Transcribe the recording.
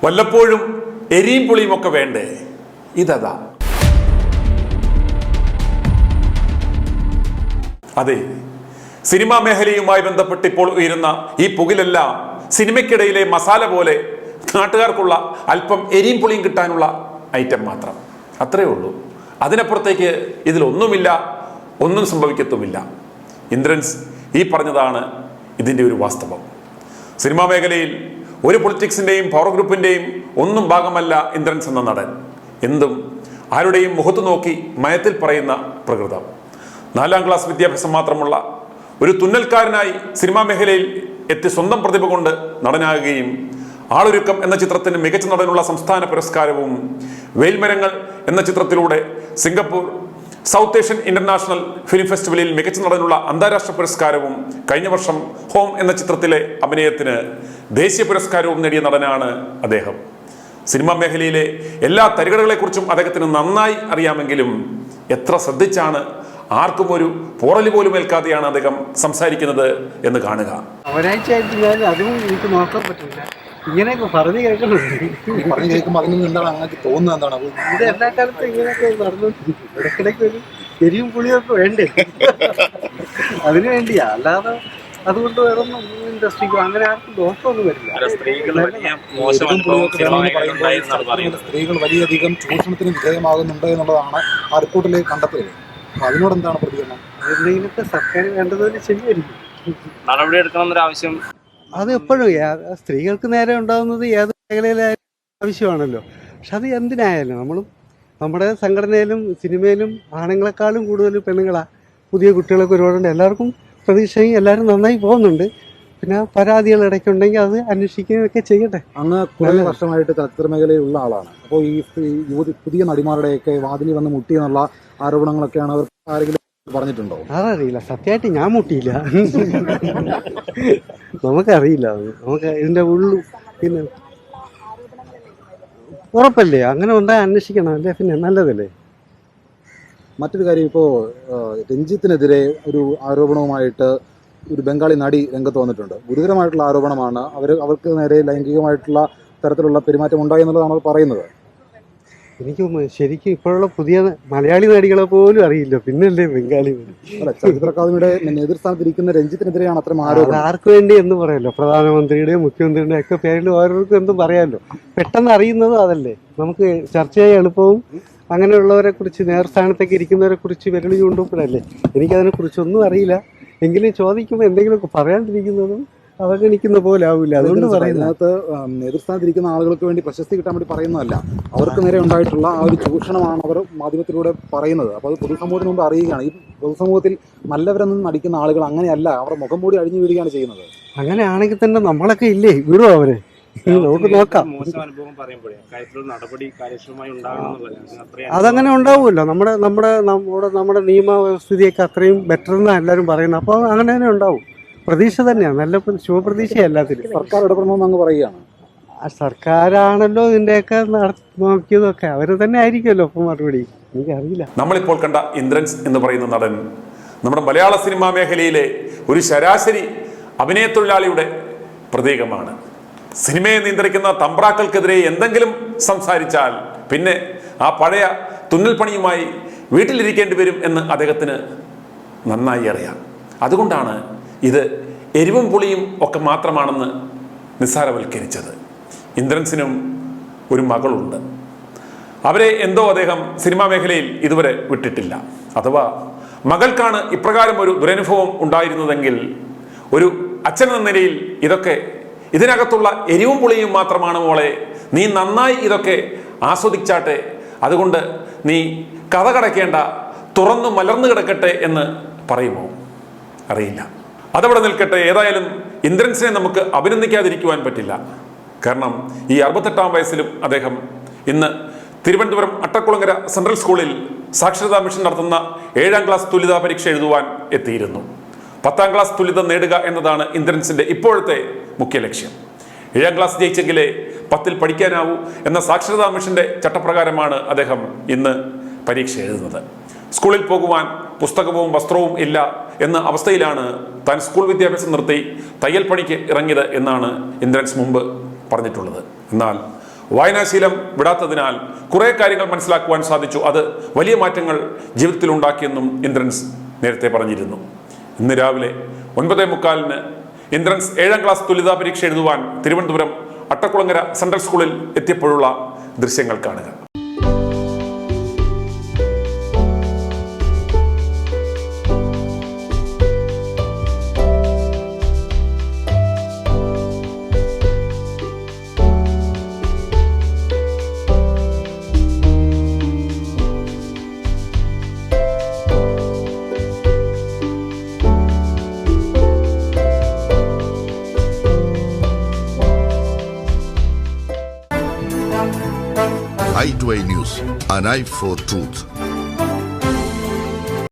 വല്ലപ്പോഴും എരിയും പുളിയും ഒക്കെ വേണ്ടേ? ഇതതാ. അതെ, സിനിമാ മേഖലയുമായി ബന്ധപ്പെട്ട് ഇപ്പോൾ ഉയരുന്ന ഈ പുകിലെല്ലാം സിനിമയ്ക്കിടയിലെ മസാല പോലെ നാട്ടുകാർക്കുള്ള അല്പം എരിയും പുളിയും കിട്ടാനുള്ള ഐറ്റം മാത്രം. അത്രയേ ഉള്ളൂ. അതിനപ്പുറത്തേക്ക് ഇതിലൊന്നുമില്ല, ഒന്നും സംഭവിക്കത്തുമില്ല. ഇന്ദ്രൻസ് ഈ പറഞ്ഞതാണ് ഇതിൻ്റെ ഒരു വാസ്തവം. സിനിമാ മേഖലയിൽ ഒരു പൊളിറ്റിക്സിൻ്റെയും പവർ ഗ്രൂപ്പിൻ്റെയും ഒന്നും ഭാഗമല്ല ഇന്ദ്രൻസ് എന്ന നടൻ. എന്തും ആരുടെയും മുഖത്ത് നോക്കി മയത്തിൽ പറയുന്ന പ്രകൃതം. 4ാം ക്ലാസ് വിദ്യാഭ്യാസം മാത്രമുള്ള ഒരു തുന്നൽക്കാരനായി സിനിമാ മേഖലയിൽ എത്തി സ്വന്തം പ്രതിഭ കൊണ്ട് നടനാകുകയും ആളൊരുക്കം എന്ന ചിത്രത്തിന് മികച്ച നടനുള്ള സംസ്ഥാന പുരസ്കാരവും, വെയിൽമരങ്ങൾ എന്ന ചിത്രത്തിലൂടെ Singapore south Asian international film ഫെസ്റ്റിവലിൽ മികച്ച നടനുള്ള അന്താരാഷ്ട്ര പുരസ്കാരവും, കഴിഞ്ഞ വർഷം ഹോം എന്ന ചിത്രത്തിലെ അഭിനയത്തിന് ദേശീയ പുരസ്കാരവും നേടിയ നടനാണ് അദ്ദേഹം. സിനിമാ മേഖലയിലെ എല്ലാ തരികടകളെക്കുറിച്ചും അദ്ദേഹത്തിന് നന്നായി അറിയാമെങ്കിലും എത്ര ശ്രദ്ധിച്ചാണ്, ആർക്കും ഒരു പോറൽ പോലും ഏൽക്കാതെയാണ് അദ്ദേഹം സംസാരിക്കുന്നത് എന്ന് കാണുക. ഒരാഴ്ചയായിട്ട് ഞാൻ അതും എനിക്ക് നോക്കാൻ പറ്റില്ല. ഇങ്ങനെയൊക്കെ പറഞ്ഞു കേൾക്കുമ്പോൾ അതിൽ നിന്ന് എന്താണ് അങ്ങനെ തോന്നുന്നത്? എന്താണ് ഇത് എല്ലാ കാലത്തും ഇങ്ങനെയൊക്കെ നടന്നുകൊണ്ടിരിക്കും. ഇടയ്ക്കിടയ്ക്ക് ഒരു എരിയും പുളിയൊക്കെ വേണ്ടേ? അതിനു വേണ്ടിയാ, അല്ലാതെ അതുകൊണ്ട് വേറൊന്നും ഇൻഡസ്ട്രിക്കോ അങ്ങനെ ആർക്കും ദോഷമൊന്നും വരില്ല. സ്ത്രീകൾ വലിയധികം ചൂഷണത്തിന് വിധേയമാകുന്നുണ്ട് എന്നുള്ളതാണ് ആ റിപ്പോർട്ടിലെ കണ്ടെത്തൽ. അതിനോട് എന്താണ് പ്രതികരണം? എന്തെങ്കിലുമൊക്കെ സർക്കാർ വേണ്ടതുപോലെ ശരിയായിരിക്കും, നടപടി എടുക്കണമെന്നൊരു ആവശ്യം. അത് എപ്പോഴും സ്ത്രീകൾക്ക് നേരെ ഉണ്ടാകുന്നത് ഏത് മേഖലയിലായാലും ആവശ്യമാണല്ലോ. പക്ഷെ അത് എന്തിനായാലും നമ്മളും നമ്മുടെ സംഘടനയിലും സിനിമയിലും ആണുങ്ങളെക്കാളും കൂടുതൽ പെണ്ണുങ്ങളാണ്. പുതിയ കുട്ടികളൊക്കെ ഒരുപാടുണ്ട്. എല്ലാവർക്കും പ്രതീക്ഷയും എല്ലാവരും നന്നായി പോകുന്നുണ്ട്. പിന്നെ പരാതികൾ ഇടയ്ക്കുണ്ടെങ്കിൽ അത് അന്വേഷിക്കുകയൊക്കെ ചെയ്യട്ടെ. അങ്ങ് കുറേ വർഷമായിട്ട് ചലച്ചിത്ര മേഖലയിലുള്ള ആളാണ്. അപ്പോൾ ഈ പുതിയ നടിമാരുടെയൊക്കെ വാതിലിൽ വന്ന് മുട്ടിയെന്നുള്ള ആരോപണങ്ങളൊക്കെയാണ് അവർ ആരെങ്കിലും പറഞ്ഞിട്ടുണ്ടോ? അതറിയില്ല, സത്യമായിട്ട് ഞാൻ മുട്ടിയില്ല. നമുക്കറിയില്ല. നമുക്ക് ഇതിൻ്റെ ഉള്ളു പിന്നെ ഉറപ്പല്ലേ, അങ്ങനെ ഉണ്ടായി അന്വേഷിക്കണം അല്ലേ, പിന്നെ നല്ലതല്ലേ. മറ്റൊരു കാര്യം, ഇപ്പോൾ രഞ്ജിത്തിനെതിരെ ഒരു ആരോപണവുമായിട്ട് ഒരു ബംഗാളി നടി രംഗത്ത് വന്നിട്ടുണ്ട്. ഗുരുതരമായിട്ടുള്ള ആരോപണമാണ്. അവർക്ക് നേരെ ലൈംഗികമായിട്ടുള്ള തരത്തിലുള്ള പെരുമാറ്റം ഉണ്ടായി എന്നുള്ളതാണ് അവർ പറയുന്നത്. എനിക്ക് ശരിക്കും ഇപ്പോഴുള്ള പുതിയ മലയാളി നടികളെ പോലും അറിയില്ല, പിന്നല്ലേ ബംഗാളി നടി. അല്ല, ചലച്ചിത്ര അക്കാദമിയുടെ നേതൃസ്ഥാനത്തിരിക്കുന്ന രഞ്ജിത്തിനെതിരെയാണ് അത്തരം ആരോപണം. ആർക്ക് വേണ്ടി എന്ന് പറയാമല്ലോ, പ്രധാനമന്ത്രിയുടെയും മുഖ്യമന്ത്രിയുടെയും ഒക്കെ പേരിൽ ഓരോരുത്തർക്കും എന്തും പറയാമല്ലോ. പെട്ടെന്ന് അറിയുന്നതും അതല്ലേ, നമുക്ക് ചർച്ച ചെയ്യാൻ എളുപ്പവും. അങ്ങനെയുള്ളവരെ കുറിച്ച്, നേതൃസ്ഥാനത്തേക്ക് ഇരിക്കുന്നവരെ കുറിച്ച് വിരൽ ചൂണ്ടുമ്പോഴല്ലേ. എനിക്കതിനെ കുറിച്ചൊന്നും അറിയില്ല. എങ്കിലും ചോദിക്കുമ്പോൾ എന്തെങ്കിലുമൊക്കെ പറയാണ്ടിരിക്കുന്നതും അവഗണിക്കുന്ന പോലെ ആവില്ല. അതുകൊണ്ട് പറയുന്നത് നേതൃസ്ഥാനത്തിരിക്കുന്ന ആളുകൾക്ക് വേണ്ടി പ്രശസ്തി കിട്ടാൻ വേണ്ടി പറയുന്നതല്ല, അവർക്ക് നേരെ ഉണ്ടായിട്ടുള്ള ആ ഒരു ചൂഷണമാണ് അവർ മാധ്യമത്തിലൂടെ പറയുന്നത്. അപ്പോൾ അത് പൊതുസമൂഹത്തിന് മുമ്പ് അറിയുകയാണ്. ഈ പൊതുസമൂഹത്തിൽ നല്ലവരെന്ന് നടിക്കുന്ന ആളുകൾ അങ്ങനെയല്ല, അവർ മുഖം മൂടി അഴിഞ്ഞു വീഴുകയാണ് ചെയ്യുന്നത്. അങ്ങനെയാണെങ്കിൽ തന്നെ നമ്മളൊക്കെ ഇല്ലേ വിടുവോ അവരെ? നമുക്ക് നോക്കാം. അതങ്ങനെ ഉണ്ടാവുമല്ലോ. നമ്മുടെ നിയമവ്യവസ്ഥിതിയൊക്കെ അത്രയും ബെറ്റർ എന്നാണ് എല്ലാവരും പറയുന്നത്. അപ്പോൾ അങ്ങനെ തന്നെ ഉണ്ടാവും. പ്രതീക്ഷ തന്നെയാണ്, നല്ല ശുഭപ്രതീക്ഷയാണ് എല്ലാത്തിനും. സർക്കാർ ഇടപെടണമെന്ന് അങ്ങ് പറയുകയാണ്. സർക്കാരാണല്ലോ ഇതിൻ്റെയൊക്കെ നോക്കിയതൊക്കെ, അവർ തന്നെ ആയിരിക്കുമല്ലോ അപ്പം മറുപടി. എനിക്കറിയില്ല. നമ്മളിപ്പോൾ കണ്ട ഇന്ദ്രൻസ് എന്ന് പറയുന്ന നടൻ നമ്മുടെ മലയാള സിനിമാ മേഖലയിലെ ഒരു ശരാശരി അഭിനയ തൊഴിലാളിയുടെ പ്രതീകമാണ്. സിനിമയെ നിയന്ത്രിക്കുന്ന തമ്പ്രാക്കൾക്കെതിരെ എന്തെങ്കിലും സംസാരിച്ചാൽ പിന്നെ ആ പഴയ തുന്നൽ പണിയുമായി വീട്ടിലിരിക്കേണ്ടി വരും എന്ന് അദ്ദേഹത്തിന് നന്നായി അറിയാം. അതുകൊണ്ടാണ് ഇത് എരിവും പുളിയും ഒക്കെ മാത്രമാണെന്ന് നിസ്സാരവൽക്കരിച്ചത്. ഇന്ദ്രൻസിനും ഒരു മകളുണ്ട്. അവരെ എന്തോ അദ്ദേഹം സിനിമാ മേഖലയിൽ ഇതുവരെ വിട്ടിട്ടില്ല. അഥവാ മകൾക്കാണ് ഇപ്രകാരം ഒരു ദുരനുഭവം ഉണ്ടായിരുന്നതെങ്കിൽ ഒരു അച്ഛൻ എന്ന നിലയിൽ ഇതിനകത്തുള്ള എരിവും പുളിയും മാത്രമാണ് മോളെ, നീ നന്നായി ഇതൊക്കെ ആസ്വദിച്ചാട്ടെ, അതുകൊണ്ട് നീ കഥ കടക്കേണ്ട, തുറന്നു മലർന്നു കിടക്കട്ടെ എന്ന് പറയുമോ? അറിയില്ല. അതവിടെ നിൽക്കട്ടെ. ഏതായാലും ഇന്ദ്രൻസിനെ നമുക്ക് അഭിനന്ദിക്കാതിരിക്കുവാൻ പറ്റില്ല. കാരണം ഈ 68-ാം വയസ്സിലും അദ്ദേഹം ഇന്ന് തിരുവനന്തപുരം അട്ടക്കുളങ്ങര സെൻട്രൽ സ്കൂളിൽ സാക്ഷരതാ മിഷൻ നടത്തുന്ന 7ാം ക്ലാസ് തുല്യതാ പരീക്ഷ എഴുതുവാൻ എത്തിയിരുന്നു. 10ാം ക്ലാസ് തുല്യത നേടുക എന്നതാണ് ഇന്ദ്രൻസിന്റെ ഇപ്പോഴത്തെ മുഖ്യ ലക്ഷ്യം. 7ാം ക്ലാസ് ജയിച്ചെങ്കിലേ 10ൽ പഠിക്കാനാവൂ എന്ന സാക്ഷരതാ മിഷന്റെ ചട്ടപ്രകാരമാണ് അദ്ദേഹം ഇന്ന് പരീക്ഷ എഴുതുന്നത്. സ്കൂളിൽ പോകുവാൻ പുസ്തകവും വസ്ത്രവും ഇല്ല എന്ന അവസ്ഥയിലാണ് താൻ സ്കൂൾ വിദ്യാഭ്യാസം നിർത്തി തയ്യൽ പണിക്ക് ഇറങ്ങിയത് എന്നാണ് ഇന്ദ്രൻസ് മുമ്പ് പറഞ്ഞിട്ടുള്ളത്. എന്നാൽ വായനാശീലം വിടാത്തതിനാൽ കുറേ കാര്യങ്ങൾ മനസ്സിലാക്കുവാൻ സാധിച്ചു. അത് വലിയ മാറ്റങ്ങൾ ജീവിതത്തിൽ ഉണ്ടാക്കിയെന്നും ഇന്ദ്രൻസ് നേരത്തെ പറഞ്ഞിരുന്നു. ഇന്ന് രാവിലെ 9:45 ഇന്ദ്രൻസ് 7ാം ക്ലാസ് തുല്യതാ പരീക്ഷ എഴുതുവാൻ തിരുവനന്തപുരം അട്ടക്കുളങ്ങര സെൻട്രൽ സ്കൂളിൽ എത്തിയപ്പോഴുള്ള ദൃശ്യങ്ങൾ കാണുക. i2i News, an eye for truth.